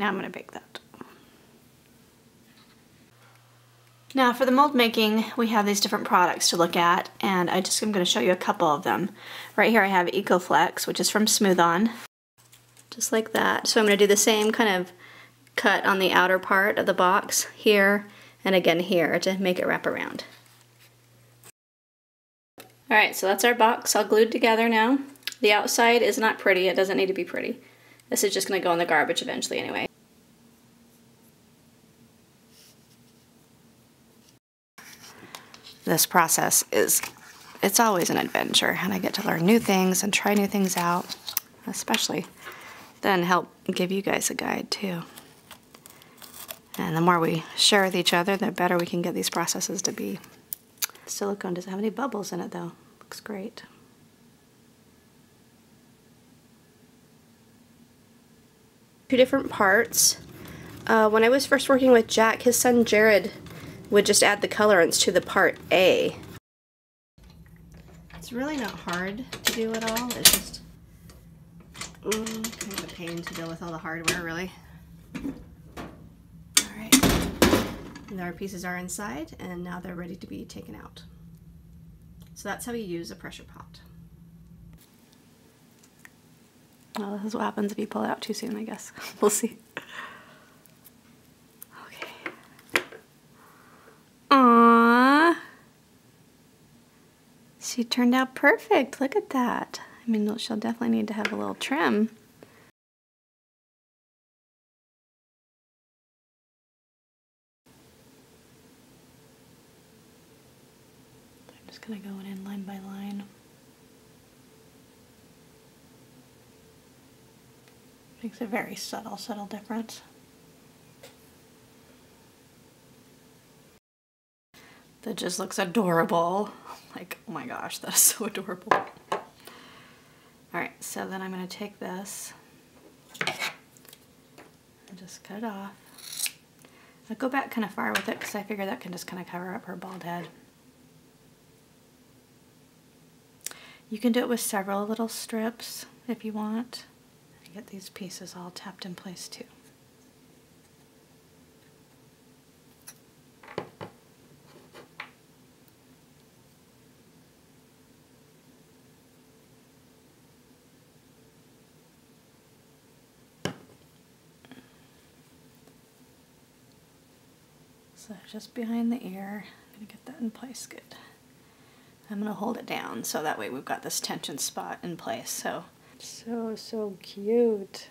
now I'm gonna bake that. Now for the mold making, we have these different products to look at, and I'm going to show you a couple of them. Right here I have EcoFlex, which is from Smooth On. Just like that. So I'm going to do the same kind of cut on the outer part of the box here, and again here to make it wrap around. Alright, so that's our box all glued together now. The outside is not pretty, it doesn't need to be pretty. This is just going to go in the garbage eventually anyway. This process it's always an adventure, and I get to learn new things and try new things out, especially then help give you guys a guide too. And the more we share with each other, the better we can get these processes to be. The silicone doesn't have any bubbles in it though. Looks great. Two different parts. When I was first working with Jack, his son Jared would just add the colorants to the part A. It's really not hard to do at all. It's just kind of a pain to deal with all the hardware, really. Alright, and our pieces are inside, and now they're ready to be taken out. So that's how you use a pressure pot. Well, this is what happens if you pull it out too soon, I guess. We'll see. Aww. She turned out perfect. Look at that. I mean, she'll definitely need to have a little trim. I'm just going to go in line by line. Makes a very subtle difference. That just looks adorable. Like, oh my gosh, that's so adorable. Alright, so then I'm going to take this and just cut it off. I'll go back kind of far with it because I figure that can just kind of cover up her bald head. You can do it with several little strips if you want. Get these pieces all tapped in place too. So just behind the ear, I'm going to get that in place good. I'm going to hold it down so that way we've got this tension spot in place. So cute.